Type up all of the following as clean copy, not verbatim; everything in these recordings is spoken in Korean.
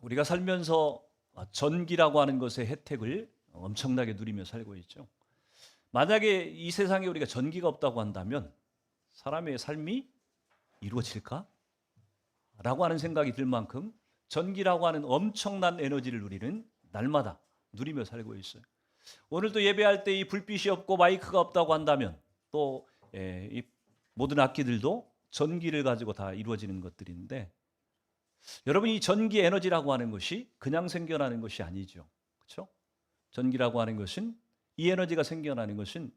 우리가 살면서 전기라고 하는 것의 혜택을 엄청나게 누리며 살고 있죠. 만약에 이 세상에 우리가 전기가 없다고 한다면 사람의 삶이 이루어질까? 라고 하는 생각이 들 만큼 전기라고 하는 엄청난 에너지를 우리는 날마다 누리며 살고 있어요. 오늘도 예배할 때 이 불빛이 없고 마이크가 없다고 한다면 또 이 모든 악기들도 전기를 가지고 다 이루어지는 것들인데, 여러분, 이 전기 에너지라고 하는 것이 그냥 생겨나는 것이 아니죠. 그렇죠? 전기라고 하는 것은, 이 에너지가 생겨나는 것은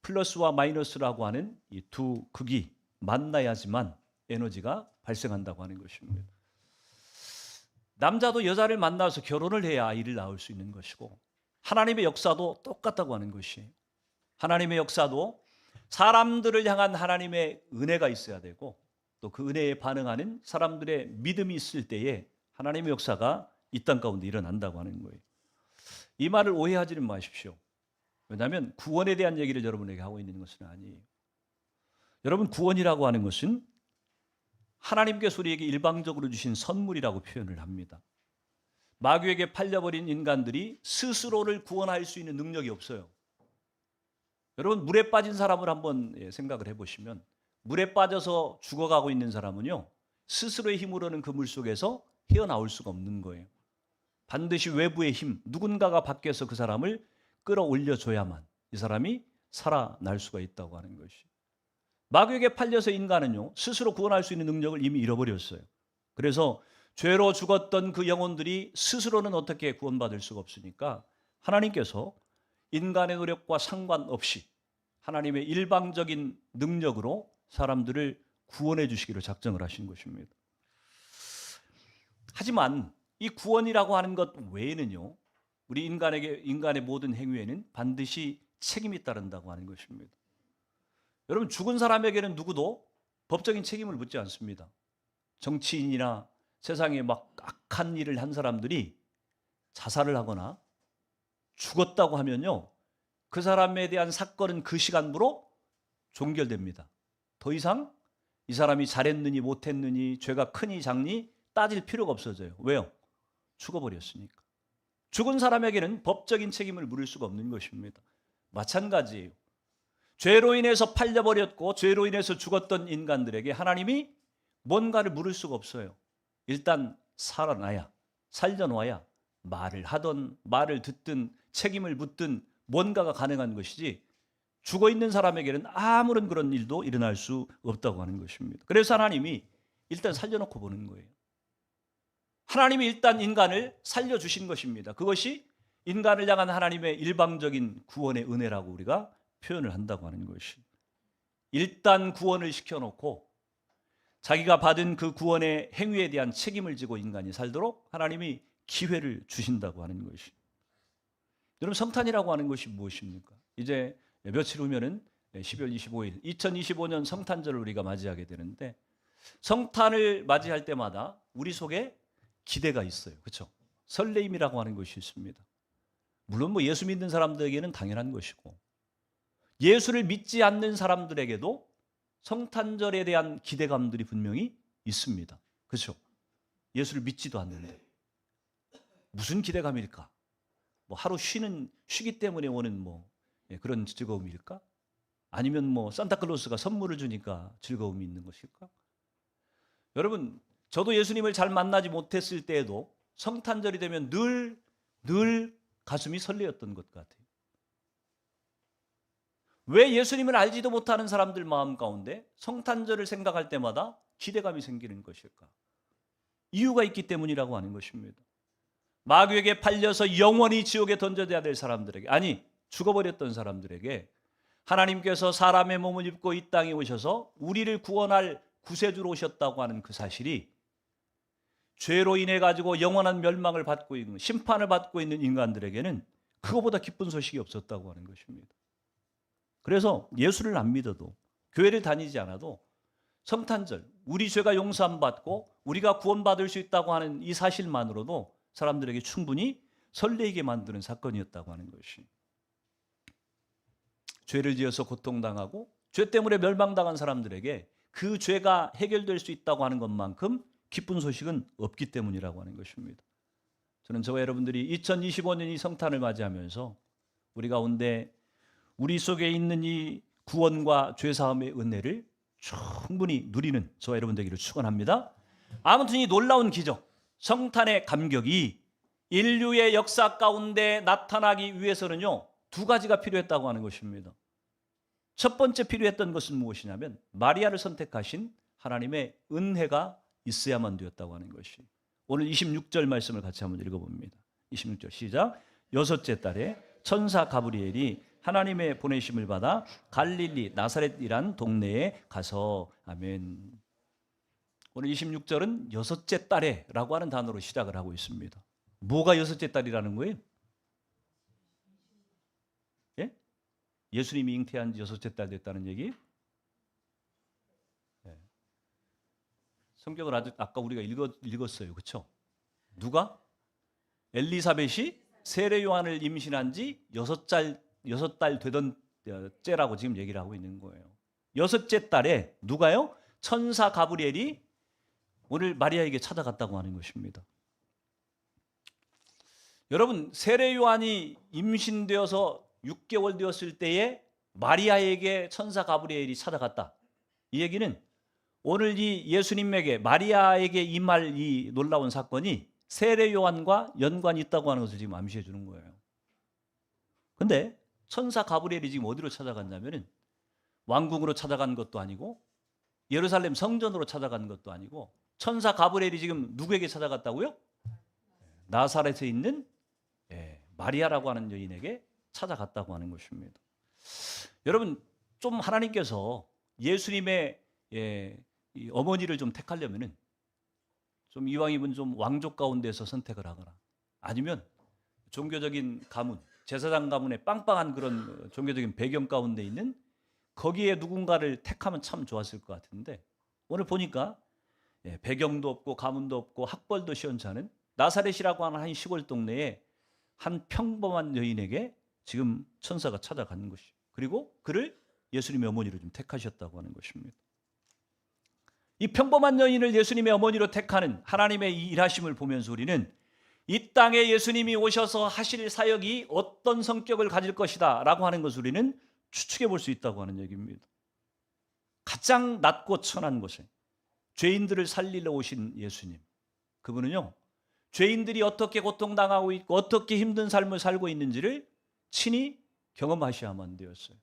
플러스와 마이너스라고 하는 이 두 극이 만나야지만 에너지가 발생한다고 하는 것입니다. 남자도 여자를 만나서 결혼을 해야 아이를 낳을 수 있는 것이고, 하나님의 역사도 똑같다고 하는 것이에요. 하나님의 역사도 사람들을 향한 하나님의 은혜가 있어야 되고, 또 그 은혜에 반응하는 사람들의 믿음이 있을 때에 하나님의 역사가 이 땅 가운데 일어난다고 하는 거예요. 이 말을 오해하지는 마십시오. 왜냐하면 구원에 대한 얘기를 여러분에게 하고 있는 것은 아니에요. 여러분, 구원이라고 하는 것은 하나님께서 우리에게 일방적으로 주신 선물이라고 표현을 합니다. 마귀에게 팔려버린 인간들이 스스로를 구원할 수 있는 능력이 없어요. 여러분, 물에 빠진 사람을 한번 생각을 해보시면, 물에 빠져서 죽어가고 있는 사람은요, 스스로의 힘으로는 그 물 속에서 헤어나올 수가 없는 거예요. 반드시 외부의 힘, 누군가가 밖에서 그 사람을 끌어올려줘야만 이 사람이 살아날 수가 있다고 하는 것이. 마귀에게 팔려서 인간은요, 스스로 구원할 수 있는 능력을 이미 잃어버렸어요. 그래서 죄로 죽었던 그 영혼들이 스스로는 어떻게 구원받을 수가 없으니까 하나님께서 인간의 노력과 상관없이 하나님의 일방적인 능력으로 사람들을 구원해 주시기로 작정을 하신 것입니다. 하지만 이 구원이라고 하는 것 외에는요, 우리 인간의 모든 행위에는 반드시 책임이 따른다고 하는 것입니다. 여러분, 죽은 사람에게는 누구도 법적인 책임을 묻지 않습니다. 정치인이나 세상에 막 악한 일을 한 사람들이 자살을 하거나 죽었다고 하면요, 그 사람에 대한 사건은 그 시간부로 종결됩니다. 더 이상 이 사람이 잘했느니 못했느니, 죄가 크니 작니 따질 필요가 없어져요. 왜요? 죽어버렸으니까. 죽은 사람에게는 법적인 책임을 물을 수가 없는 것입니다. 마찬가지예요. 죄로 인해서 팔려버렸고 죄로 인해서 죽었던 인간들에게 하나님이 뭔가를 물을 수가 없어요. 일단 살려놔야 말을 하든 말을 듣든 책임을 묻든 뭔가가 가능한 것이지, 죽어있는 사람에게는 아무런 그런 일도 일어날 수 없다고 하는 것입니다. 그래서 하나님이 일단 살려놓고 보는 거예요. 하나님이 일단 인간을 살려주신 것입니다. 그것이 인간을 향한 하나님의 일방적인 구원의 은혜라고 우리가 표현을 한다고 하는 것이. 일단 구원을 시켜놓고 자기가 받은 그 구원의 행위에 대한 책임을 지고 인간이 살도록 하나님이 기회를 주신다고 하는 것이. 여러분, 성탄이라고 하는 것이 무엇입니까? 이제 며칠 후면은 12월 25일 2025년 성탄절을 우리가 맞이하게 되는데, 성탄을 맞이할 때마다 우리 속에 기대가 있어요. 그렇죠? 설레임이라고 하는 것이 있습니다. 물론 뭐 예수 믿는 사람들에게는 당연한 것이고, 예수를 믿지 않는 사람들에게도 성탄절에 대한 기대감들이 분명히 있습니다. 그렇죠? 예수를 믿지도 않는데 무슨 기대감일까? 뭐 하루 쉬기 때문에 오는 그런 즐거움일까? 아니면 산타클로스가 선물을 주니까 즐거움이 있는 것일까? 여러분, 저도 예수님을 잘 만나지 못했을 때에도 성탄절이 되면 늘 가슴이 설레었던 것 같아요. 왜 예수님을 알지도 못하는 사람들 마음 가운데 성탄절을 생각할 때마다 기대감이 생기는 것일까? 이유가 있기 때문이라고 하는 것입니다. 마귀에게 팔려서 영원히 지옥에 던져져야 될 사람들에게, 아니 죽어버렸던 사람들에게 하나님께서 사람의 몸을 입고 이 땅에 오셔서 우리를 구원할 구세주로 오셨다고 하는 그 사실이 죄로 인해 가지고 영원한 멸망을 받고 있는, 심판을 받고 있는 인간들에게는 그거보다 기쁜 소식이 없었다고 하는 것입니다. 그래서 예수를 안 믿어도, 교회를 다니지 않아도 성탄절, 우리 죄가 용서함 받고 우리가 구원받을 수 있다고 하는 이 사실만으로도 사람들에게 충분히 설레게 만드는 사건이었다고 하는 것이. 죄를 지어서 고통당하고 죄 때문에 멸망당한 사람들에게 그 죄가 해결될 수 있다고 하는 것만큼 기쁜 소식은 없기 때문이라고 하는 것입니다. 저는 저와 여러분들이 2025년 이 성탄을 맞이하면서 우리 가운데 우리 속에 있는 이 구원과 죄사함의 은혜를 충분히 누리는 저와 여러분 되기를 축원합니다. 아무튼 이 놀라운 기적, 성탄의 감격이 인류의 역사 가운데 나타나기 위해서는요, 두 가지가 필요했다고 하는 것입니다. 첫 번째 필요했던 것은 무엇이냐면 마리아를 선택하신 하나님의 은혜가 있어야만 되었다고 하는 것이. 오늘 26절 말씀을 같이 한번 읽어봅니다. 26절 시작. 여섯째 달에 천사 가브리엘이 하나님의 보내심을 받아 갈릴리 나사렛이란 동네에 가서. 아멘. 오늘 26절은 여섯째 달에 라고 하는 단어로 시작을 하고 있습니다. 뭐가 여섯째 달이라는 거예요? 예? 예수님이 잉태한 지 여섯째 달 됐다는 얘기? 예. 성경을 아까 우리가 읽었어요. 그렇죠? 누가? 엘리사벳이 세례 요한을 임신한 지 여섯 달 되던 째라고 지금 얘기를 하고 있는 거예요. 여섯째 달에 누가요? 천사 가브리엘이 오늘 마리아에게 찾아갔다고 하는 것입니다. 여러분, 세례 요한이 임신되어서 6개월 되었을 때에 마리아에게 천사 가브리엘이 찾아갔다. 이 얘기는 오늘 이 예수님에게 마리아에게 임할 이 놀라운 사건이 세례 요한과 연관이 있다고 하는 것을 지금 암시해 주는 거예요. 근데 천사 가브리엘이 지금 어디로 찾아갔냐면은 왕궁으로 찾아간 것도 아니고 예루살렘 성전으로 찾아간 것도 아니고 천사 가브리엘이 지금 누구에게 찾아갔다고요? 나사렛에 있는 마리아라고 하는 여인에게 찾아갔다고 하는 것입니다. 여러분, 좀 하나님께서 예수님의 이 어머니를 좀 택하려면은 좀 이왕이면 좀 왕족 가운데서 선택을 하거나 아니면 종교적인 가문, 제사장 가문의 빵빵한 그런 종교적인 배경 가운데 있는 거기에 누군가를 택하면 참 좋았을 것 같은데 오늘 보니까 배경도 없고 가문도 없고 학벌도 시원치 않은 나사렛이라고 하는 한 시골 동네에 한 평범한 여인에게 지금 천사가 찾아가는 것이. 그리고 그를 예수님의 어머니로 좀 택하셨다고 하는 것입니다. 이 평범한 여인을 예수님의 어머니로 택하는 하나님의 이 일하심을 보면서 우리는 이 땅에 예수님이 오셔서 하실 사역이 어떤 성격을 가질 것이다 라고 하는 것을 우리는 추측해 볼 수 있다고 하는 얘기입니다. 가장 낮고 천한 곳에 죄인들을 살리러 오신 예수님, 그분은요 죄인들이 어떻게 고통당하고 있고 어떻게 힘든 삶을 살고 있는지를 친히 경험하셔야만 되었어요.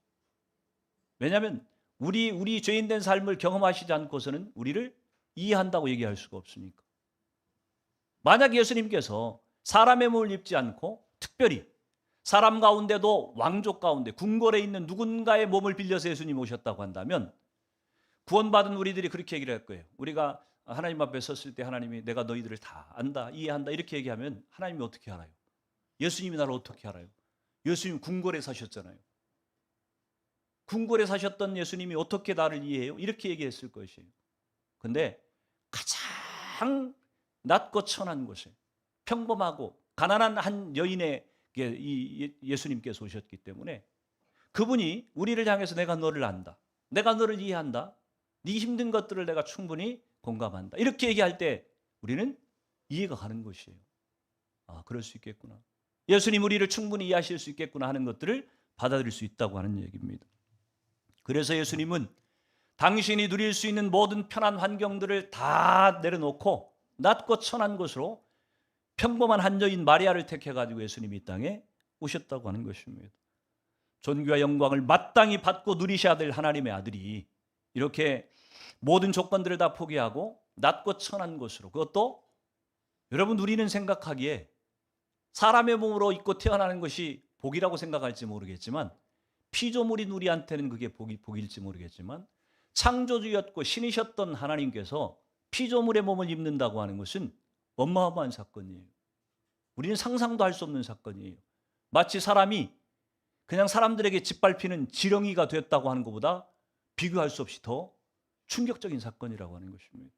왜냐하면 우리 죄인된 삶을 경험하시지 않고서는 우리를 이해한다고 얘기할 수가 없으니까. 만약 예수님께서 사람의 몸을 입지 않고 특별히 사람 가운데도 왕족 가운데 궁궐에 있는 누군가의 몸을 빌려서 예수님 오셨다고 한다면 구원받은 우리들이 그렇게 얘기를 할 거예요. 우리가 하나님 앞에 섰을 때 하나님이 내가 너희들을 다 안다, 이해한다 이렇게 얘기하면 하나님이 어떻게 알아요? 예수님이 나를 어떻게 알아요? 예수님 궁궐에 사셨잖아요. 궁궐에 사셨던 예수님이 어떻게 나를 이해해요? 이렇게 얘기했을 것이에요. 근데 가장 낮고 천한 곳에 평범하고 가난한 한 여인의 예수님께서 오셨기 때문에 그분이 우리를 향해서 내가 너를 안다, 내가 너를 이해한다, 네 힘든 것들을 내가 충분히 공감한다 이렇게 얘기할 때 우리는 이해가 가는 것이에요. 아, 그럴 수 있겠구나, 예수님 우리를 충분히 이해하실 수 있겠구나 하는 것들을 받아들일 수 있다고 하는 얘기입니다. 그래서 예수님은 당신이 누릴 수 있는 모든 편한 환경들을 다 내려놓고 낮고 천한 곳으로 평범한 한 여인 마리아를 택해가지고 예수님이 이 땅에 오셨다고 하는 것입니다. 존귀와 영광을 마땅히 받고 누리셔야 될 하나님의 아들이 이렇게 모든 조건들을 다 포기하고 낮고 천한 곳으로, 그것도 여러분 우리는 생각하기에 사람의 몸으로 입고 태어나는 것이 복이라고 생각할지 모르겠지만 피조물인 우리한테는 그게 복일지 모르겠지만 창조주였고 신이셨던 하나님께서 피조물의 몸을 입는다고 하는 것은 어마어마한 사건이에요. 우리는 상상도 할 수 없는 사건이에요. 마치 사람이 그냥 사람들에게 짓밟히는 지렁이가 됐다고 하는 것보다 비교할 수 없이 더 충격적인 사건이라고 하는 것입니다.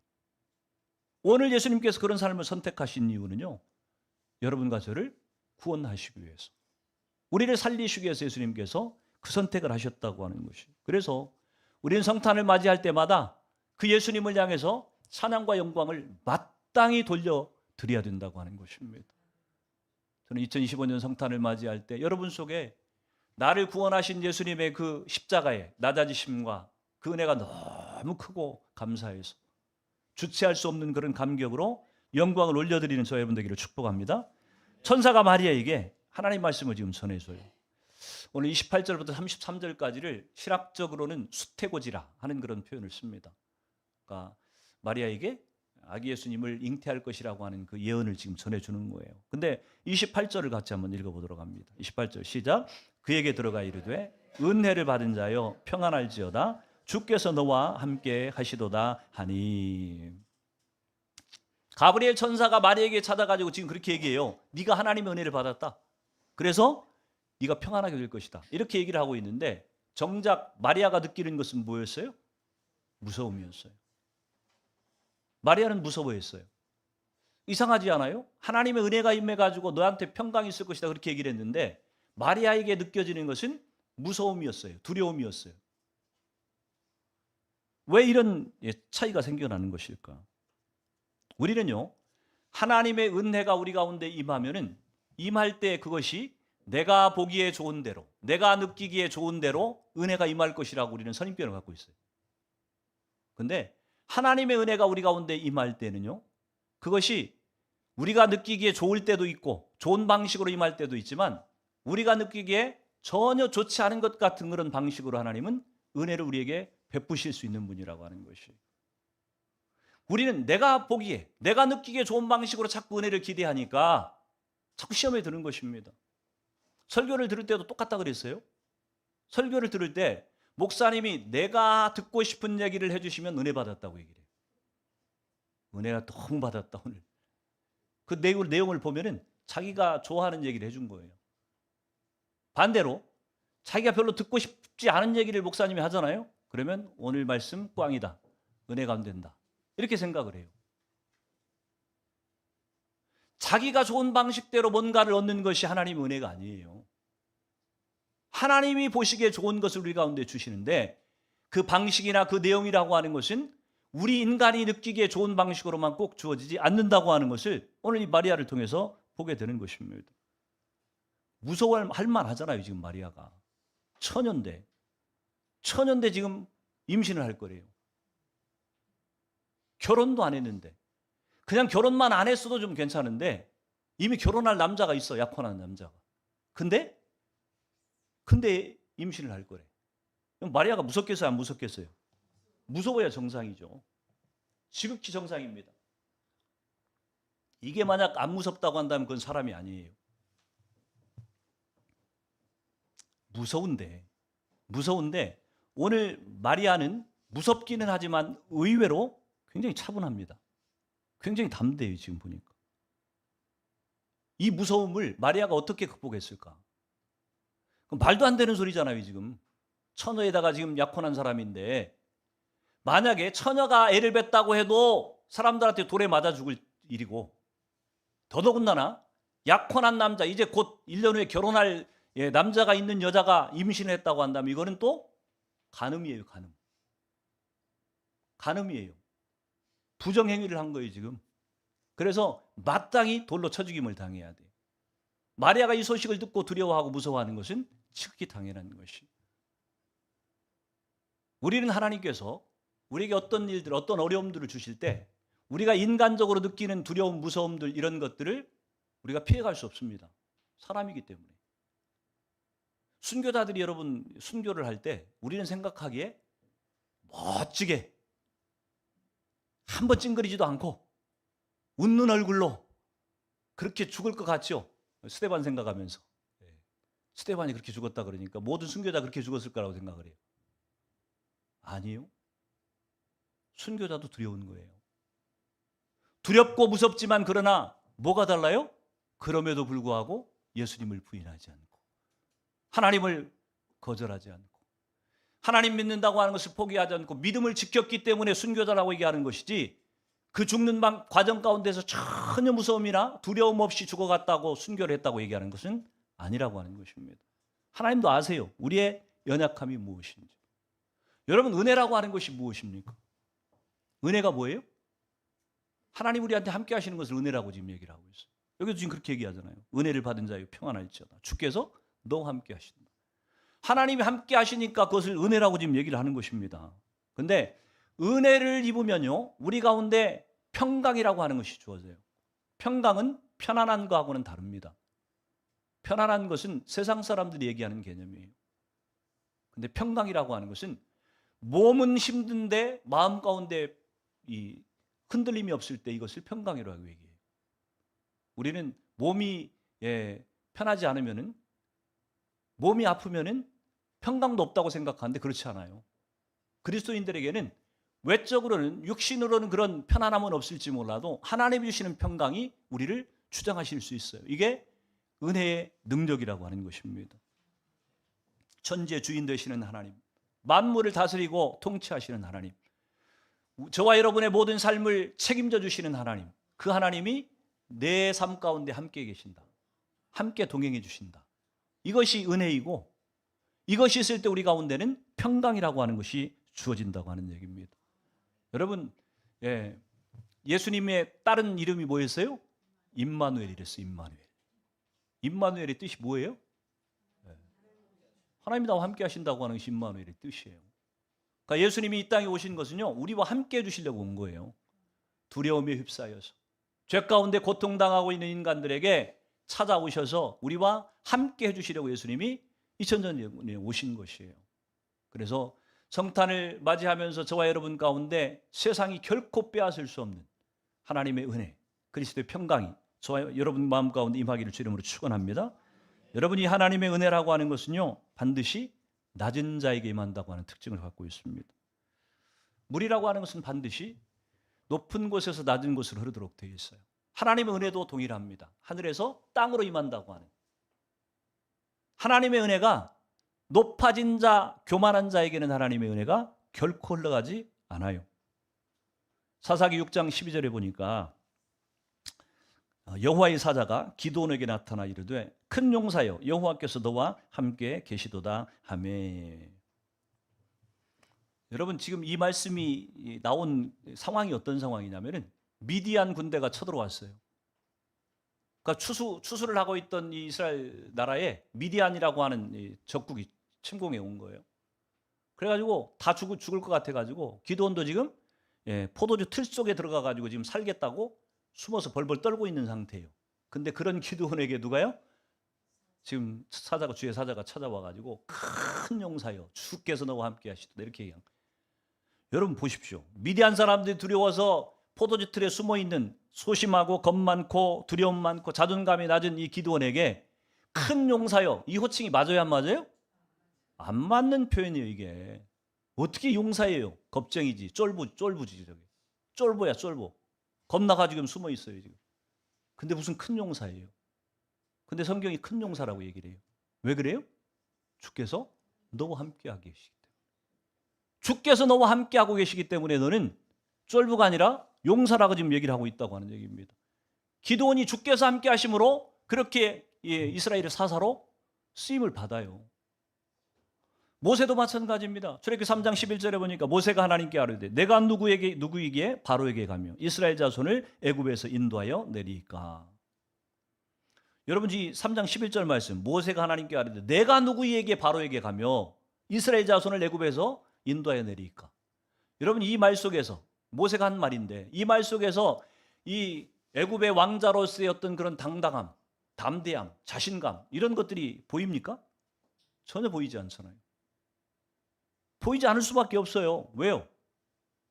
오늘 예수님께서 그런 삶을 선택하신 이유는요, 여러분과 저를 구원하시기 위해서, 우리를 살리시기 위해서 예수님께서 그 선택을 하셨다고 하는 것이에요. 그래서 우리는 성탄을 맞이할 때마다 그 예수님을 향해서 찬양과 영광을 마땅히 돌려드려야 된다고 하는 것입니다. 저는 2025년 성탄을 맞이할 때 여러분 속에 나를 구원하신 예수님의 그 십자가의 낮아지심과 그 은혜가 너무 크고 감사해서 주체할 수 없는 그런 감격으로 영광을 올려드리는 저 여러분 되기를 축복합니다. 천사가 마리아에게 하나님 말씀을 지금 전해줘요. 오늘 28절부터 33절까지를 신학적으로는 수태고지라 하는 그런 표현을 씁니다. 그러니까 마리아에게 아기 예수님을 잉태할 것이라고 하는 그 예언을 지금 전해주는 거예요. 근데 28절을 같이 한번 읽어보도록 합니다. 28절 시작. 그에게 들어가 이르되 은혜를 받은 자여 평안할지어다 주께서 너와 함께 하시도다 하니. 가브리엘 천사가 마리아에게 찾아가지고 지금 그렇게 얘기해요. 네가 하나님의 은혜를 받았다. 그래서 네가 평안하게 될 것이다. 이렇게 얘기를 하고 있는데 정작 마리아가 느끼는 것은 뭐였어요? 무서움이었어요. 마리아는 무서워했어요. 이상하지 않아요? 하나님의 은혜가 임해가지고 너한테 평강이 있을 것이다 그렇게 얘기를 했는데 마리아에게 느껴지는 것은 무서움이었어요. 두려움이었어요. 왜 이런 차이가 생겨나는 것일까? 우리는요, 하나님의 은혜가 우리 가운데 임하면은 임할 때 그것이 내가 보기에 좋은 대로, 내가 느끼기에 좋은 대로 은혜가 임할 것이라고 우리는 선입견을 갖고 있어요. 근데 하나님의 은혜가 우리 가운데 임할 때는요, 그것이 우리가 느끼기에 좋을 때도 있고 좋은 방식으로 임할 때도 있지만 우리가 느끼기에 전혀 좋지 않은 것 같은 그런 방식으로 하나님은 은혜를 우리에게 베푸실 수 있는 분이라고 하는 것이. 우리는 내가 보기에, 내가 느끼기에 좋은 방식으로 자꾸 은혜를 기대하니까 자꾸 시험에 드는 것입니다. 설교를 들을 때도 똑같다 그랬어요. 설교를 들을 때 목사님이 내가 듣고 싶은 얘기를 해주시면 은혜 받았다고 얘기를 해요. 은혜가 너무 받았다 오늘. 그 내용을 보면은 자기가 좋아하는 얘기를 해준 거예요. 반대로 자기가 별로 듣고 싶지 않은 얘기를 목사님이 하잖아요. 그러면 오늘 말씀 꽝이다. 은혜가 안 된다. 이렇게 생각을 해요. 자기가 좋은 방식대로 뭔가를 얻는 것이 하나님의 은혜가 아니에요. 하나님이 보시기에 좋은 것을 우리 가운데 주시는데 그 방식이나 그 내용이라고 하는 것은 우리 인간이 느끼기에 좋은 방식으로만 꼭 주어지지 않는다고 하는 것을 오늘 이 마리아를 통해서 보게 되는 것입니다. 무서워할 만하잖아요. 지금 마리아가 처녀인데 지금 임신을 할 거래요. 결혼도 안 했는데 그냥 결혼만 안 했어도 좀 괜찮은데 이미 결혼할 남자가 있어. 약혼한 남자가. 근데 임신을 할 거래. 마리아가 무섭겠어요? 안 무섭겠어요? 무서워야 정상이죠. 지극히 정상입니다. 이게 만약 안 무섭다고 한다면 그건 사람이 아니에요. 무서운데 오늘 마리아는 무섭기는 하지만 의외로 굉장히 차분합니다. 굉장히 담대해요. 지금 보니까. 이 무서움을 마리아가 어떻게 극복했을까? 그럼 말도 안 되는 소리잖아요. 지금 처녀에다가 지금 약혼한 사람인데 만약에 처녀가 애를 뱄다고 해도 사람들한테 돌에 맞아 죽을 일이고 더더군다나 약혼한 남자 이제 곧 1년 후에 결혼할 남자가 있는 여자가 임신을 했다고 한다면 이거는 또 간음이에요. 간음이에요. 부정행위를 한 거예요. 지금. 그래서 마땅히 돌로 쳐 죽임을 당해야 돼요. 마리아가 이 소식을 듣고 두려워하고 무서워하는 것은 지극히 당연한 것이. 우리는 하나님께서 우리에게 어떤 일들, 어떤 어려움들을 주실 때 우리가 인간적으로 느끼는 두려움, 무서움들 이런 것들을 우리가 피해갈 수 없습니다. 사람이기 때문에. 순교자들이 여러분 순교를 할 때 우리는 생각하기에 멋지게 한번 찡그리지도 않고 웃는 얼굴로 그렇게 죽을 것 같죠? 스데반 생각하면서. 스데반이 그렇게 죽었다 그러니까 모든 순교자 그렇게 죽었을 거라고 생각을 해요. 아니요. 순교자도 두려운 거예요. 두렵고 무섭지만 그러나 뭐가 달라요? 그럼에도 불구하고 예수님을 부인하지 않고 하나님을 거절하지 않고 하나님 믿는다고 하는 것을 포기하지 않고 믿음을 지켰기 때문에 순교자라고 얘기하는 것이지 그 죽는 과정 가운데서 전혀 무서움이나 두려움 없이 죽어갔다고 순교를 했다고 얘기하는 것은 아니라고 하는 것입니다. 하나님도 아세요. 우리의 연약함이 무엇인지. 여러분 은혜라고 하는 것이 무엇입니까? 은혜가 뭐예요? 하나님 우리한테 함께 하시는 것을 은혜라고 지금 얘기를 하고 있어요. 여기도 지금 그렇게 얘기하잖아요. 은혜를 받은 자여 평안할지어다. 주께서 너와 함께 하신다. 하나님이 함께 하시니까 그것을 은혜라고 지금 얘기를 하는 것입니다. 그런데 은혜를 입으면요, 우리 가운데 평강이라고 하는 것이 주어져요. 평강은 편안한 거하고는 다릅니다. 편안한 것은 세상 사람들이 얘기하는 개념이에요. 근데 평강이라고 하는 것은 몸은 힘든데 마음 가운데 이 흔들림이 없을 때 이것을 평강이라고 얘기해요. 우리는 몸이 편하지 않으면은, 몸이 아프면은 평강도 없다고 생각하는데 그렇지 않아요. 그리스도인들에게는 외적으로는, 육신으로는 그런 편안함은 없을지 몰라도 하나님이 주시는 평강이 우리를 주장하실 수 있어요. 이게 은혜의 능력이라고 하는 것입니다. 천지의 주인 되시는 하나님, 만물을 다스리고 통치하시는 하나님, 저와 여러분의 모든 삶을 책임져 주시는 하나님, 그 하나님이 내 삶 가운데 함께 계신다. 함께 동행해 주신다. 이것이 은혜이고, 이것이 있을 때 우리 가운데는 평강이라고 하는 것이 주어진다고 하는 얘기입니다. 여러분, 예수님의 다른 이름이 뭐였어요? 임마누엘이랬어요. 임마누엘. 임마누엘의 뜻이 뭐예요? 하나님이 나와 함께 하신다고 하는 것이 임마누엘의 뜻이에요. 그러니까 예수님이 이 땅에 오신 것은요, 우리와 함께 해주시려고 온 거예요. 두려움에 휩싸여서 죄 가운데 고통당하고 있는 인간들에게 찾아오셔서 우리와 함께 해주시려고 예수님이 2000년 전에 오신 것이에요. 그래서 성탄을 맞이하면서 저와 여러분 가운데 세상이 결코 빼앗을 수 없는 하나님의 은혜, 그리스도의 평강이 저와 여러분 마음 가운데 임하기를 주 이름으로 축원합니다. 여러분이 하나님의 은혜라고 하는 것은요, 반드시 낮은 자에게 임한다고 하는 특징을 갖고 있습니다. 물이라고 하는 것은 반드시 높은 곳에서 낮은 곳으로 흐르도록 되어 있어요. 하나님의 은혜도 동일합니다. 하늘에서 땅으로 임한다고 하는, 하나님의 은혜가 높아진 자, 교만한 자에게는 하나님의 은혜가 결코 흘러가지 않아요. 사사기 6장 12절에 보니까 여호와의 사자가 기드온에게 나타나 이르되 큰 용사여 여호와께서 너와 함께 계시도다 하매. 여러분, 지금 이 말씀이 나온 상황이 어떤 상황이냐면은 미디안 군대가 쳐들어왔어요. 그러니까 추수를 하고 있던 이 이스라엘 나라에 미디안이라고 하는 적국이 침공해 온 거예요. 그래가지고 다 죽을 것 같아가지고 기드온도 지금 포도주 틀 속에 들어가가지고 지금 살겠다고 숨어서 벌벌 떨고 있는 상태예요. 근데 그런 기드온에게 누가요? 지금 주의 사자가 찾아와가지고 큰 용사여 주께서 너와 함께 하시도다 이렇게 얘기한 거예요. 여러분 보십시오. 미디안 사람들이 두려워서 포도주 틀에 숨어 있는 소심하고 겁 많고 두려움 많고 자존감이 낮은 이 기드온에게 큰 용사여, 이 호칭이 맞아요 안 맞아요? 안 맞는 표현이에요. 이게 어떻게 용사예요? 겁쟁이지, 쫄부지 저게. 쫄보야 쫄보. 겁나가지고 숨어 있어요 지금. 근데 무슨 큰 용사예요? 근데 성경이 큰 용사라고 얘기를 해요. 왜 그래요? 주께서 너와 함께하고 계시기 때문에. 주께서 너와 함께하고 계시기 때문에 너는 쫄부가 아니라 용사라고 지금 얘기를 하고 있다고 하는 얘기입니다. 기드온이 주께서 함께 하심으로 그렇게 이스라엘의 사사로 쓰임을 받아요. 모세도 마찬가지입니다. 출애굽기 3장 11절에 보니까 모세가 하나님께 아뢰되 내가 누구에게 바로에게 가며 이스라엘 자손을 애굽에서 인도하여 내리까. 여러분 이 3장 11절 말씀, 모세가 하나님께 아뢰되 내가 누구에게 바로에게 가며 이스라엘 자손을 애굽에서 인도하여 내리까. 여러분 이 말 속에서 모세가 한 말인데 이 말 속에서 이 애굽의 왕자로서의 어떤 그런 당당함, 담대함, 자신감 이런 것들이 보입니까? 전혀 보이지 않잖아요. 보이지 않을 수밖에 없어요. 왜요?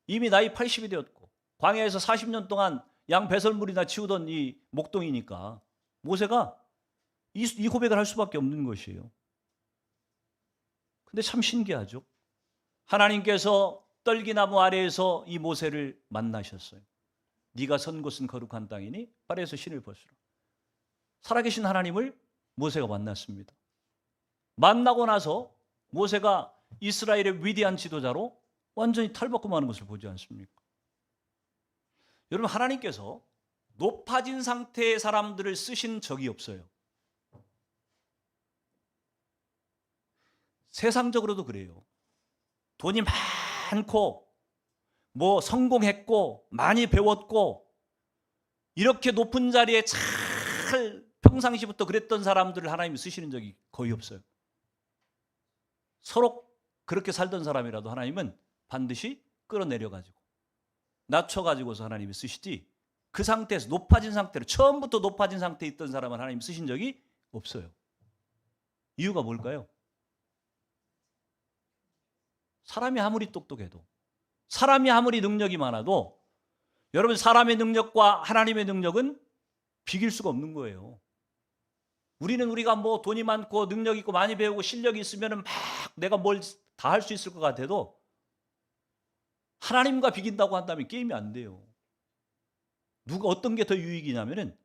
이미 나이 80이 되었고 광야에서 40년 동안 양 배설물이나 치우던 이 목동이니까 모세가 이 고백을 할 수밖에 없는 것이에요. 근데 참 신기하죠. 하나님께서 떨기나무 아래에서 이 모세를 만나셨어요. 네가 선 곳은 거룩한 땅이니 발에서 신을 벗으라. 살아계신 하나님을 모세가 만났습니다. 만나고 나서 모세가 이스라엘의 위대한 지도자로 완전히 탈바꿈 하는 것을 보지 않습니까? 여러분 하나님께서 높아진 상태의 사람들을 쓰신 적이 없어요. 세상적으로도 그래요. 돈이 많고 성공했고 많이 배웠고 이렇게 높은 자리에 잘 늘 평상시부터 그랬던 사람들을 하나님이 쓰시는 적이 거의 없어요. 서로 그렇게 살던 사람이라도 하나님은 반드시 끌어내려가지고 낮춰가지고서 하나님이 쓰시지, 그 상태에서 높아진 상태로 처음부터 높아진 상태에 있던 사람은 하나님 쓰신 적이 없어요. 이유가 뭘까요? 사람이 아무리 똑똑해도, 사람이 아무리 능력이 많아도 여러분, 사람의 능력과 하나님의 능력은 비길 수가 없는 거예요. 우리가 뭐 돈이 많고 능력 있고 많이 배우고 실력이 있으면 막 내가 뭘 다 할 수 있을 것 같아도 하나님과 비긴다고 한다면 게임이 안 돼요. 어떤 게 더 유익이냐면은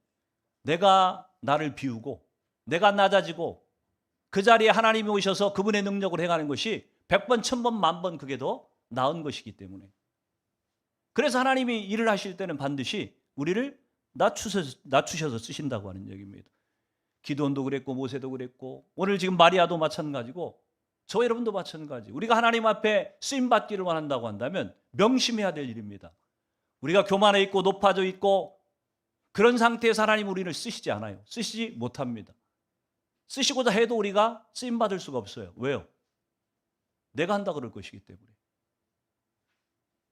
내가 나를 비우고 내가 낮아지고 그 자리에 하나님이 오셔서 그분의 능력을 행하는 것이 100번, 1000번, 만번 그게 더 나은 것이기 때문에. 그래서 하나님이 일을 하실 때는 반드시 우리를 낮추셔서 쓰신다고 하는 얘기입니다. 기도원도 그랬고 모세도 그랬고 오늘 지금 마리아도 마찬가지고 저 여러분도 마찬가지. 우리가 하나님 앞에 쓰임받기를 원한다고 한다면 명심해야 될 일입니다. 우리가 교만해 있고 높아져 있고 그런 상태에서 하나님 우리를 쓰시지 않아요. 쓰시지 못합니다. 쓰시고자 해도 우리가 쓰임받을 수가 없어요. 왜요? 내가 한다 그럴 것이기 때문에.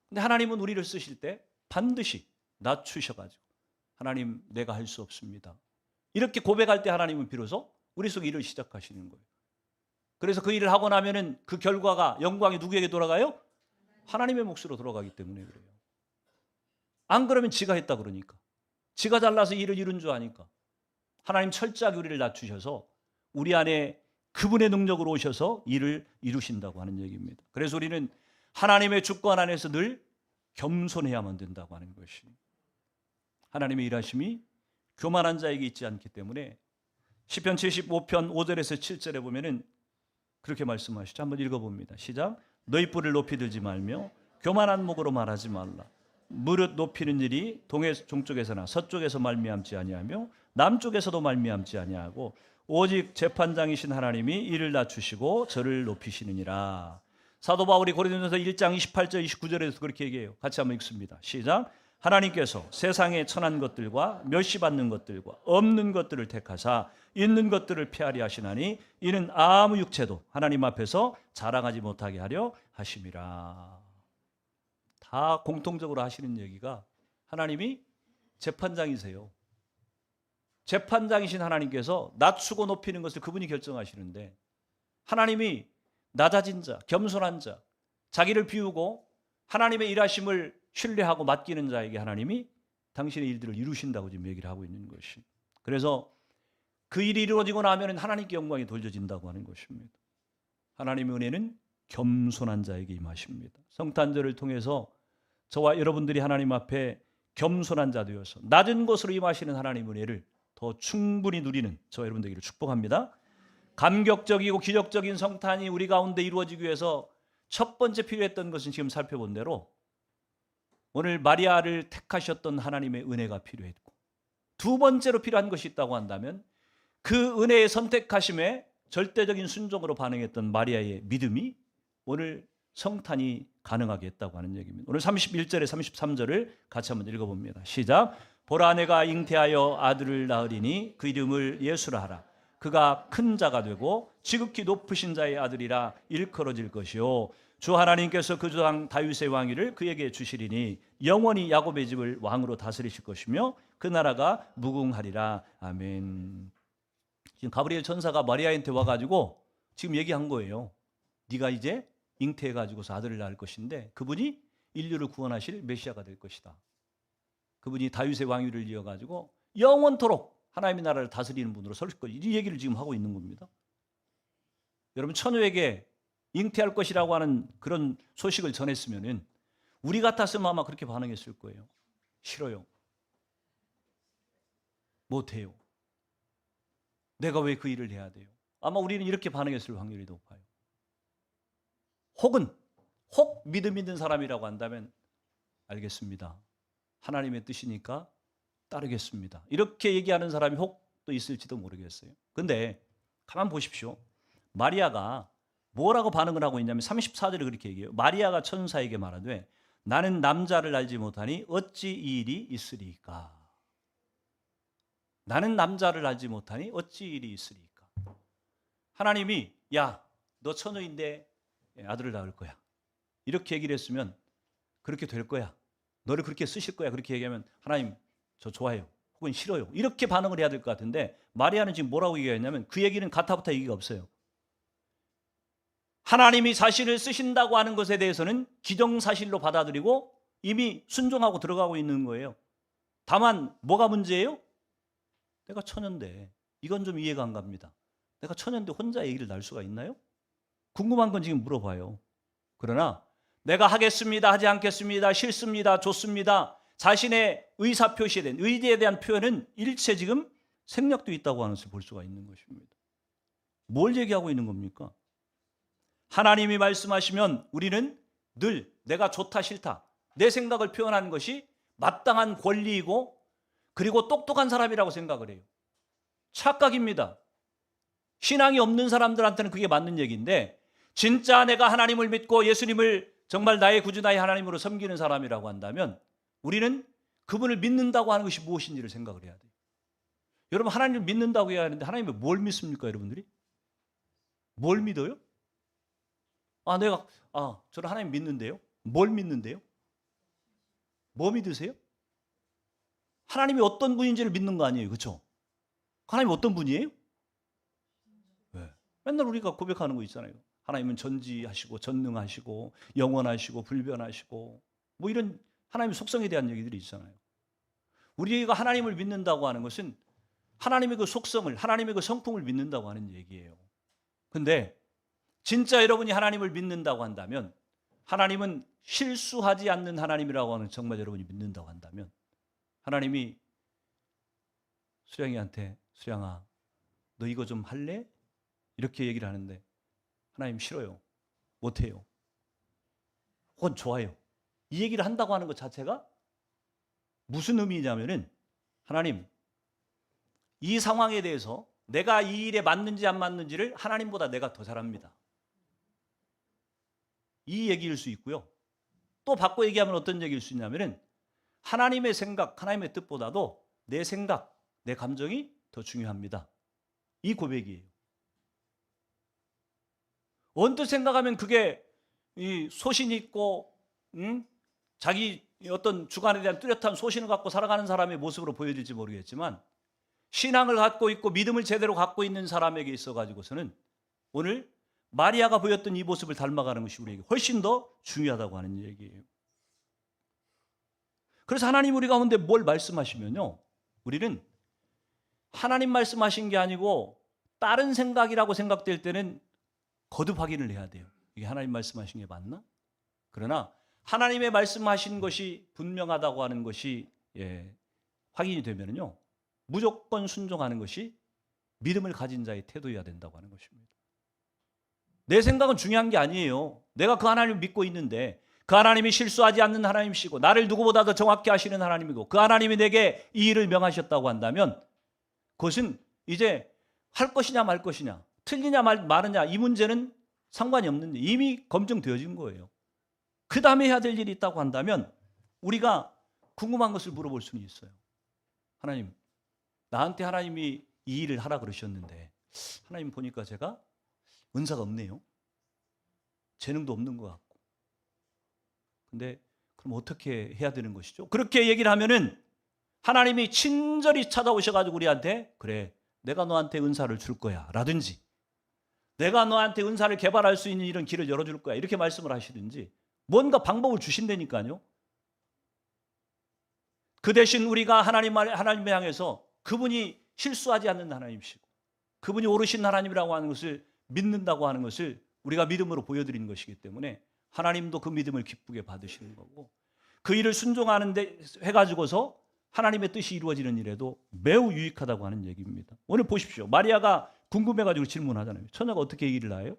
근데 하나님은 우리를 쓰실 때 반드시 낮추셔가지고 하나님 내가 할 수 없습니다. 이렇게 고백할 때 하나님은 비로소 우리 속에 일을 시작하시는 거예요. 그래서 그 일을 하고 나면은 그 결과가 영광이 누구에게 돌아가요? 하나님의 몫으로 돌아가기 때문에 그래요. 안 그러면 지가 했다 그러니까. 지가 잘나서 일을 이룬 줄 아니까. 하나님 철저하게 우리를 낮추셔서 우리 안에 그분의 능력으로 오셔서 일을 이루신다고 하는 얘기입니다. 그래서 우리는 하나님의 주권 안에서 늘 겸손해야만 된다고 하는 것이. 하나님의 일하심이 교만한 자에게 있지 않기 때문에 시편 75편 5절에서 7절에 보면은 그렇게 말씀하시죠. 한번 읽어봅니다. 시작. 너희 뿔을 높이 들지 말며 교만한 목으로 말하지 말라. 무릇 높이는 일이 동쪽에서나 서쪽에서 말미암지 아니하며 남쪽에서도 말미암지 아니하고 오직 재판장이신 하나님이 이를 낮추시고 저를 높이시느니라. 사도 바울이 고린도전서 1장 28절 29절에서 그렇게 얘기해요. 같이 한번 읽습니다. 시작. 하나님께서 세상에 천한 것들과 멸시받는 것들과 없는 것들을 택하사 있는 것들을 폐하리 하시나니 이는 아무 육체도 하나님 앞에서 자랑하지 못하게 하려 하심이라. 다 공통적으로 하시는 얘기가 하나님이 재판장이세요. 재판장이신 하나님께서 낮추고 높이는 것을 그분이 결정하시는데 하나님이 낮아진 자, 겸손한 자, 자기를 비우고 하나님의 일하심을 신뢰하고 맡기는 자에게 하나님이 당신의 일들을 이루신다고 지금 얘기를 하고 있는 것이. 그래서 그 일이 이루어지고 나면 하나님께 영광이 돌려진다고 하는 것입니다. 하나님의 은혜는 겸손한 자에게 임하십니다. 성탄절을 통해서 저와 여러분들이 하나님 앞에 겸손한 자 되어서 낮은 곳으로 임하시는 하나님의 은혜를 더 충분히 누리는 저와 여러분 되기를 축복합니다. 감격적이고 기적적인 성탄이 우리 가운데 이루어지기 위해서 첫 번째 필요했던 것은 지금 살펴본 대로 오늘 마리아를 택하셨던 하나님의 은혜가 필요했고, 두 번째로 필요한 것이 있다고 한다면 그 은혜의 선택하심에 절대적인 순종으로 반응했던 마리아의 믿음이 오늘 성탄이 가능하게 했다고 하는 얘기입니다. 오늘 31절에 33절을 같이 한번 읽어봅니다. 시작. 보라 내가 잉태하여 아들을 낳으리니 그 이름을 예수라 하라. 그가 큰 자가 되고 지극히 높으신 자의 아들이라 일컬어질 것이요 주 하나님께서 그 조상 다윗의 왕위를 그에게 주시리니 영원히 야곱의 집을 왕으로 다스리실 것이며 그 나라가 무궁하리라. 아멘. 지금 가브리엘 천사가 마리아한테 와가지고 지금 얘기한 거예요. 네가 이제 잉태해가지고서 아들을 낳을 것인데 그분이 인류를 구원하실 메시아가 될 것이다. 그분이 다윗의 왕위를 이어가지고 영원토록 하나님의 나라를 다스리는 분으로 설 것이다. 이 얘기를 지금 하고 있는 겁니다. 여러분 처녀에게 잉태할 것이라고 하는 그런 소식을 전했으면은 우리 같았으면 아마 그렇게 반응했을 거예요. 싫어요. 못해요. 내가 왜 그 일을 해야 돼요? 아마 우리는 이렇게 반응했을 확률이 높아요. 혹 믿음 있는 사람이라고 한다면 알겠습니다. 하나님의 뜻이니까 따르겠습니다. 이렇게 얘기하는 사람이 혹 또 있을지도 모르겠어요. 근데 가만 보십시오. 마리아가 뭐라고 반응을 하고 있냐면 34절에 그렇게 얘기해요. 마리아가 천사에게 말하되 나는 남자를 알지 못하니 어찌 이 일이 있으리까. 나는 남자를 알지 못하니 어찌 일이 있으리까. 하나님이 야, 너 처녀인데 아들을 낳을 거야. 이렇게 얘기를 했으면 그렇게 될 거야. 너를 그렇게 쓰실 거야. 그렇게 얘기하면 하나님 저 좋아요. 혹은 싫어요. 이렇게 반응을 해야 될 것 같은데 마리아는 지금 뭐라고 얘기했냐면 그 얘기는 가타부타 얘기가 없어요. 하나님이 자신을 쓰신다고 하는 것에 대해서는 기정사실로 받아들이고 이미 순종하고 들어가고 있는 거예요. 다만 뭐가 문제예요? 내가 처녀인데 이건 좀 이해가 안 갑니다. 내가 처녀인데 혼자 얘기를 날 수가 있나요? 궁금한 건 지금 물어봐요. 그러나 내가 하겠습니다, 하지 않겠습니다, 싫습니다, 좋습니다. 자신의 의사표시에 대한 의지에 대한 표현은 일체 지금 생략도 있다고 하는 것을 볼 수가 있는 것입니다. 뭘 얘기하고 있는 겁니까? 하나님이 말씀하시면 우리는 늘 내가 좋다 싫다 내 생각을 표현하는 것이 마땅한 권리이고 그리고 똑똑한 사람이라고 생각을 해요. 착각입니다. 신앙이 없는 사람들한테는 그게 맞는 얘기인데 진짜 내가 하나님을 믿고 예수님을 정말 나의 구주 나의 하나님으로 섬기는 사람이라고 한다면 우리는 그분을 믿는다고 하는 것이 무엇인지를 생각을 해야 돼요. 여러분 하나님을 믿는다고 해야 하는데 하나님을 뭘 믿습니까 여러분들이? 뭘 믿어요? 저는 하나님 믿는데요. 뭘 믿는데요? 뭐 믿으세요? 하나님이 어떤 분인지를 믿는 거 아니에요. 그렇죠? 하나님이 어떤 분이에요? 네. 맨날 우리가 고백하는 거 있잖아요. 하나님은 전지하시고 전능하시고 영원하시고 불변하시고 뭐 이런 하나님의 속성에 대한 얘기들이 있잖아요. 우리가 하나님을 믿는다고 하는 것은 하나님의 그 속성을 하나님의 그 성품을 믿는다고 하는 얘기예요. 근데 진짜 여러분이 하나님을 믿는다고 한다면 하나님은 실수하지 않는 하나님이라고 하는 정말 여러분이 믿는다고 한다면 하나님이 수량이한테 수량아 너 이거 좀 할래? 이렇게 얘기를 하는데 하나님 싫어요. 못해요. 혹은 좋아요. 이 얘기를 한다고 하는 것 자체가 무슨 의미냐면은 하나님 이 상황에 대해서 내가 이 일에 맞는지 안 맞는지를 하나님보다 내가 더 잘 압니다. 이 얘기일 수 있고요. 또 바꿔 얘기하면 어떤 얘기일 수 있냐면은 하나님의 생각, 하나님의 뜻보다도 내 생각, 내 감정이 더 중요합니다. 이 고백이에요. 언뜻 생각하면 그게 이 소신 있고 자기 어떤 주관에 대한 뚜렷한 소신을 갖고 살아가는 사람의 모습으로 보여질지 모르겠지만 신앙을 갖고 있고 믿음을 제대로 갖고 있는 사람에게 있어가지고서는 오늘 마리아가 보였던 이 모습을 닮아가는 것이 우리에게 훨씬 더 중요하다고 하는 얘기예요. 그래서 하나님 우리 가운데 뭘 말씀하시면요, 우리는 하나님 말씀하신 게 아니고 다른 생각이라고 생각될 때는 거듭 확인을 해야 돼요. 이게 하나님 말씀하신 게 맞나? 그러나 하나님의 말씀하신 것이 분명하다고 하는 것이 확인이 되면요, 무조건 순종하는 것이 믿음을 가진 자의 태도여야 된다고 하는 것입니다. 내 생각은 중요한 게 아니에요. 내가 그 하나님을 믿고 있는데 그 하나님이 실수하지 않는 하나님이시고 나를 누구보다 더 정확히 하시는 하나님이고 그 하나님이 내게 이 일을 명하셨다고 한다면 그것은 이제 할 것이냐 말 것이냐 틀리냐 말느냐 이 문제는 상관이 없는데 이미 검증되어진 거예요. 그 다음에 해야 될 일이 있다고 한다면 우리가 궁금한 것을 물어볼 수는 있어요. 하나님, 나한테 하나님이 이 일을 하라 그러셨는데 하나님 보니까 제가 은사가 없네요. 재능도 없는 것 같고. 근데 그럼 어떻게 해야 되는 것이죠? 그렇게 얘기를 하면은 하나님이 친절히 찾아오셔가지고 우리한테 그래, 내가 너한테 은사를 줄 거야 라든지 내가 너한테 은사를 개발할 수 있는 이런 길을 열어줄 거야 이렇게 말씀을 하시든지 뭔가 방법을 주신다니까요. 그 대신 우리가 하나님을 향해서 그분이 실수하지 않는 하나님이시고 그분이 오르신 하나님이라고 하는 것을 믿는다고 하는 것을 우리가 믿음으로 보여드리는 것이기 때문에 하나님도 그 믿음을 기쁘게 받으시는 거고 그 일을 순종하는 데 해가지고서 하나님의 뜻이 이루어지는 일에도 매우 유익하다고 하는 얘기입니다. 오늘 보십시오. 마리아가 궁금해가지고 질문하잖아요. 처녀가 어떻게 얘기를 해요?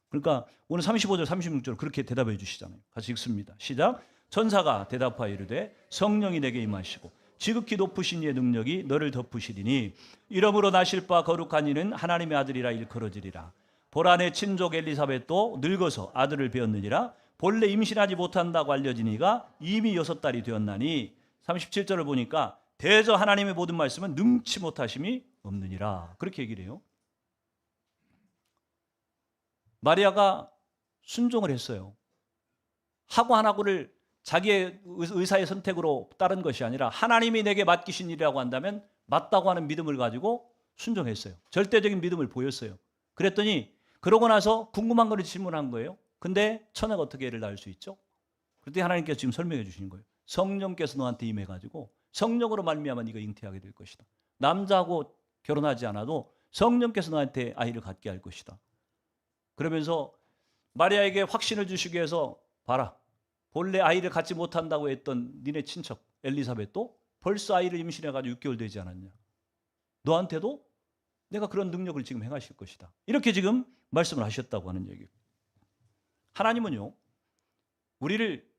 그러니까 오늘 35절 36절 그렇게 대답해 주시잖아요. 같이 읽습니다. 시작. 천사가 대답하여 이르되 성령이 내게 임하시고 지극히 높으신 이의 능력이 너를 덮으시리니 이러므로 나실 바 거룩한 이는 하나님의 아들이라 일컬어지리라. 보라 내 친족 엘리사벳도 늙어서 아들을 배었느니라. 본래 임신하지 못한다고 알려진 이가 이미 6달이 되었나니 37절을 보니까 대저 하나님의 모든 말씀은 능치 못하심이 없느니라. 그렇게 얘기를 해요. 마리아가 순종을 했어요. 하고 안 하고를 자기의 의사의 선택으로 따른 것이 아니라 하나님이 내게 맡기신 일이라고 한다면 맞다고 하는 믿음을 가지고 순종했어요. 절대적인 믿음을 보였어요. 그랬더니 그러고 나서 궁금한 걸 질문한 거예요. 근데 처녀가 어떻게 애를 낳을 수 있죠? 그랬더니 하나님께서 지금 설명해 주시는 거예요. 성령께서 너한테 임해가지고 성령으로 말미암아 네가 잉태하게 될 것이다. 남자하고 결혼하지 않아도 성령께서 너한테 아이를 갖게 할 것이다. 그러면서 마리아에게 확신을 주시기 위해서 봐라. 본래 아이를 갖지 못한다고 했던 니네 친척 엘리사벳도 벌써 아이를 임신해가지고 6개월 되지 않았냐. 너한테도 내가 그런 능력을 지금 행하실 것이다. 이렇게 지금 말씀을 하셨다고 하는 얘기예요. 하나님은요, 우리를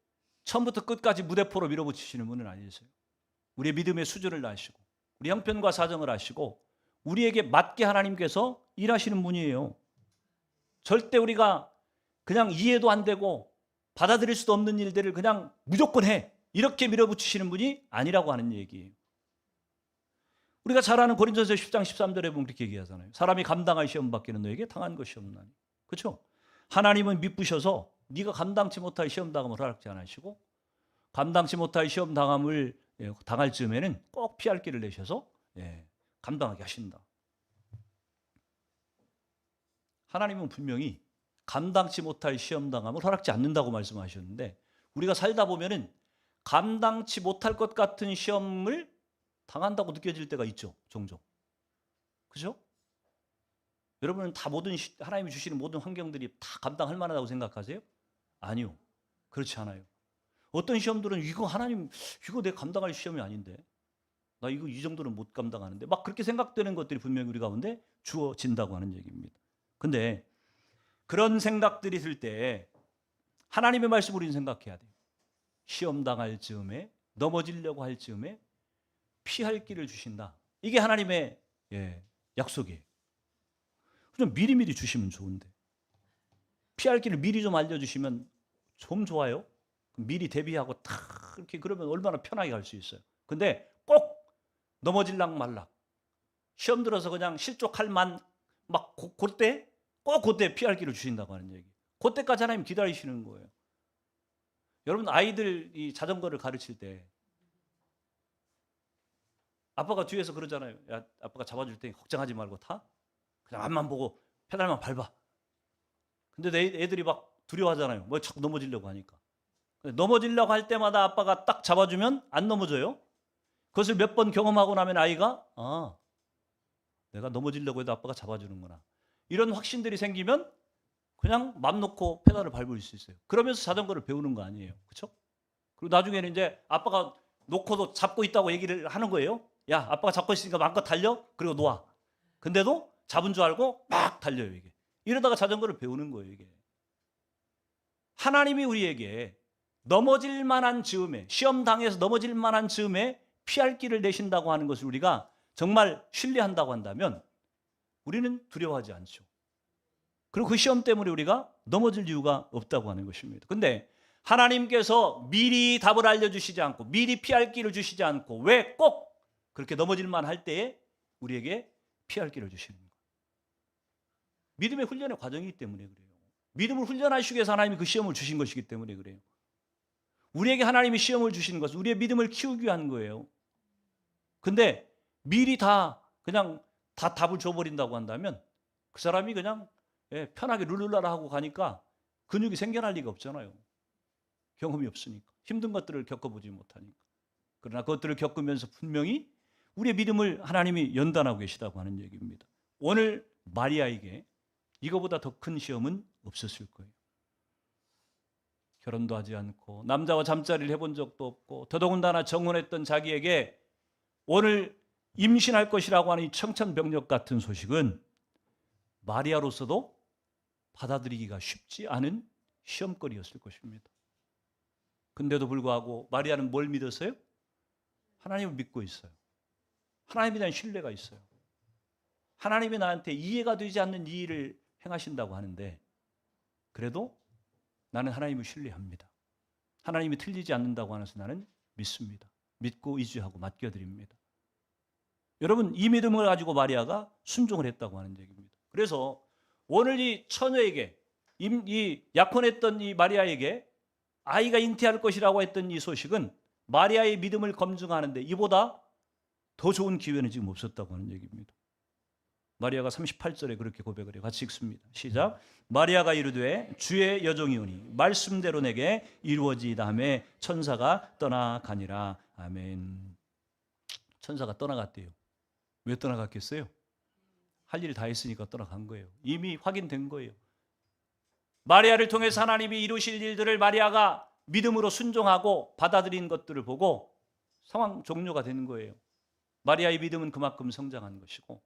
처음부터 끝까지 무대포로 밀어붙이시는 분은 아니세요. 우리의 믿음의 수준을 아시고 우리 형편과 사정을 아시고 우리에게 맞게 하나님께서 일하시는 분이에요. 절대 우리가 그냥 이해도 안 되고 받아들일 수도 없는 일들을 그냥 무조건 해. 이렇게 밀어붙이시는 분이 아니라고 하는 얘기예요. 우리가 잘 아는 고린도전서 10장 13절에 보면 그렇게 얘기하잖아요. 사람이 감당할 시험 받기는 너에게 당한 것이 없나니. 그렇죠? 하나님은 미쁘셔서 네가 감당치 못할 시험 당함을 허락지 않으시고 감당치 못할 시험 당함을 당할 즈음에는 꼭 피할 길을 내셔서 감당하게 하신다. 하나님은 분명히 감당치 못할 시험 당함을 허락지 않는다고 말씀하셨는데 우리가 살다 보면은 감당치 못할 것 같은 시험을 당한다고 느껴질 때가 있죠. 종종. 그죠? 여러분은 다 하나님이 주시는 모든 환경들이 다 감당할 만하다고 생각하세요? 아니요. 그렇지 않아요. 어떤 시험들은 이거 내가 감당할 시험이 아닌데 나 이거 이 정도는 못 감당하는데 막 그렇게 생각되는 것들이 분명히 우리 가운데 주어진다고 하는 얘기입니다. 근데 그런 생각들이 들 때 하나님의 말씀 우리는 생각해야 돼요. 시험 당할 즈음에 넘어지려고 할 즈음에 피할 길을 주신다. 이게 하나님의 약속이에요. 그냥 미리미리 주시면 좋은데 피할 길을 미리 좀 알려주시면 좀 좋아요. 미리 대비하고 탁 이렇게 그러면 얼마나 편하게 갈 수 있어요. 근데 꼭 넘어질락 말락 시험 들어서 그냥 실족할 만 막 그때 꼭 그때 피할 길을 주신다고 하는 얘기. 그때까지 하나님 기다리시는 거예요. 여러분 아이들이 자전거를 가르칠 때 아빠가 뒤에서 그러잖아요. 야, 아빠가 잡아줄 테니 걱정하지 말고 타. 그냥 앞만 보고 페달만 밟아. 근데 애들이 막 두려워하잖아요. 뭐 자꾸 넘어지려고 하니까. 넘어지려고 할 때마다 아빠가 딱 잡아주면 안 넘어져요. 그것을 몇 번 경험하고 나면 아이가 내가 넘어지려고 해도 아빠가 잡아주는구나. 이런 확신들이 생기면 그냥 맘 놓고 페달을 밟을 수 있어요. 그러면서 자전거를 배우는 거 아니에요. 그렇죠? 그리고 나중에는 이제 아빠가 놓고도 잡고 있다고 얘기를 하는 거예요. 야, 아빠가 잡고 있으니까 마음껏 달려. 그리고 놓아. 근데도 잡은 줄 알고 막 달려요, 이게. 이러다가 자전거를 배우는 거예요, 이게. 하나님이 우리에게 넘어질 만한 즈음에, 시험 당해서 넘어질 만한 즈음에 피할 길을 내신다고 하는 것을 우리가 정말 신뢰한다고 한다면 우리는 두려워하지 않죠. 그리고 그 시험 때문에 우리가 넘어질 이유가 없다고 하는 것입니다. 근데 하나님께서 미리 답을 알려주시지 않고 미리 피할 길을 주시지 않고 왜 꼭 그렇게 넘어질 만할 때에 우리에게 피할 길을 주시는 거예요. 믿음의 훈련의 과정이기 때문에 그래요. 믿음을 훈련하시기 위해서 하나님이 그 시험을 주신 것이기 때문에 그래요. 우리에게 하나님이 시험을 주시는 것은 우리의 믿음을 키우기 위한 거예요. 근데 미리 그냥 다 답을 줘버린다고 한다면 그 사람이 그냥 편하게 룰루라라 하고 가니까 근육이 생겨날 리가 없잖아요. 경험이 없으니까. 힘든 것들을 겪어보지 못하니까. 그러나 그것들을 겪으면서 분명히 우리의 믿음을 하나님이 연단하고 계시다고 하는 얘기입니다. 오늘 마리아에게 이거보다 더 큰 시험은 없었을 거예요. 결혼도 하지 않고 남자와 잠자리를 해본 적도 없고 더더군다나 정혼했던 자기에게 오늘 임신할 것이라고 하는 이 청천벽력 같은 소식은 마리아로서도 받아들이기가 쉽지 않은 시험거리였을 것입니다. 근데도 불구하고 마리아는 뭘 믿었어요? 하나님을 믿고 있어요. 하나님에 대한 신뢰가 있어요. 하나님이 나한테 이해가 되지 않는 이 일을 행하신다고 하는데 그래도 나는 하나님을 신뢰합니다. 하나님이 틀리지 않는다고 하면서 나는 믿습니다. 믿고 의지하고 맡겨드립니다. 여러분, 이 믿음을 가지고 마리아가 순종을 했다고 하는 얘기입니다. 그래서 오늘 이 처녀에게, 이 약혼했던 이 마리아에게 아이가 잉태할 것이라고 했던 이 소식은 마리아의 믿음을 검증하는데 이보다 더 좋은 기회는 지금 없었다고 하는 얘기입니다. 마리아가 38절에 그렇게 고백을 해요. 같이 읽습니다. 시작. 마리아가 이르되 주의 여종이오니 말씀대로 내게 이루어지이다 하매 천사가 떠나가니라. 아멘. 천사가 떠나갔대요. 왜 떠나갔겠어요? 할 일을 다 했으니까 떠나간 거예요. 이미 확인된 거예요. 마리아를 통해서 하나님이 이루실 일들을 마리아가 믿음으로 순종하고 받아들인 것들을 보고 상황 종료가 되는 거예요. 마리아의 믿음은 그만큼 성장한 것이고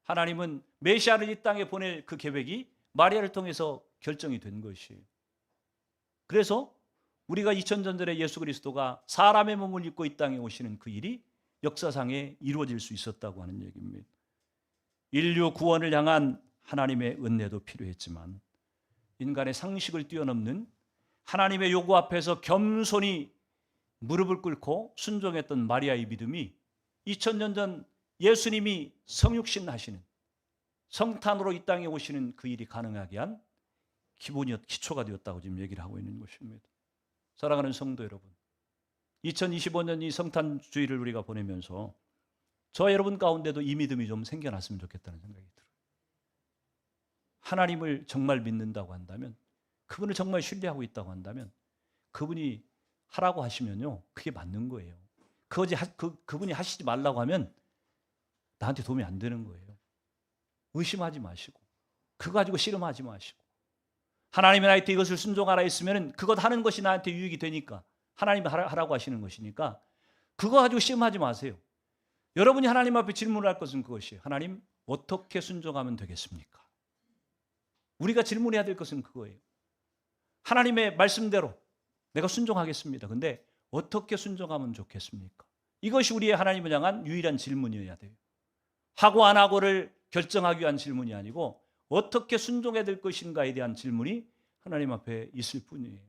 하나님은 메시아를 이 땅에 보낼 그 계획이 마리아를 통해서 결정이 된 것이에요. 그래서 우리가 2000년 전에 예수 그리스도가 사람의 몸을 입고 이 땅에 오시는 그 일이 역사상에 이루어질 수 있었다고 하는 얘기입니다. 인류 구원을 향한 하나님의 은혜도 필요했지만 인간의 상식을 뛰어넘는 하나님의 요구 앞에서 겸손히 무릎을 꿇고 순종했던 마리아의 믿음이 2000년 전 예수님이 성육신 하시는 성탄으로 이 땅에 오시는 그 일이 가능하게 한 기초가 되었다고 지금 얘기를 하고 있는 것입니다. 사랑하는 성도 여러분, 2025년 이 성탄주의를 우리가 보내면서 저 여러분 가운데도 이 믿음이 좀 생겨났으면 좋겠다는 생각이 들어요. 하나님을 정말 믿는다고 한다면, 그분을 정말 신뢰하고 있다고 한다면 그분이 하라고 하시면요, 그게 맞는 거예요. 그분이 하시지 말라고 하면 나한테 도움이 안 되는 거예요. 의심하지 마시고 그거 가지고 씨름하지 마시고 하나님이 나한테 이것을 순종하라 했으면 그것 하는 것이 나한테 유익이 되니까 하나님이 하라고 하시는 것이니까 그거 가지고 씨름하지 마세요. 여러분이 하나님 앞에 질문을 할 것은 그것이에요. 하나님, 어떻게 순종하면 되겠습니까? 우리가 질문해야 될 것은 그거예요. 하나님의 말씀대로 내가 순종하겠습니다. 근데 어떻게 순종하면 좋겠습니까? 이것이 우리의 하나님을 향한 유일한 질문이어야 돼요. 하고 안 하고를 결정하기 위한 질문이 아니고 어떻게 순종해야 될 것인가에 대한 질문이 하나님 앞에 있을 뿐이에요.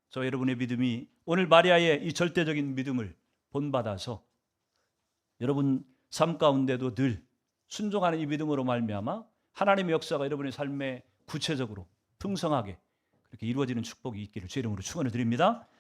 저 여러분의 믿음이 오늘 마리아의 이 절대적인 믿음을 본받아서 여러분 삶 가운데도 늘 순종하는 이 믿음으로 말미암아 하나님의 역사가 여러분의 삶에 구체적으로 풍성하게 그렇게 이루어지는 축복이 있기를 주의 이름으로 축원을 드립니다.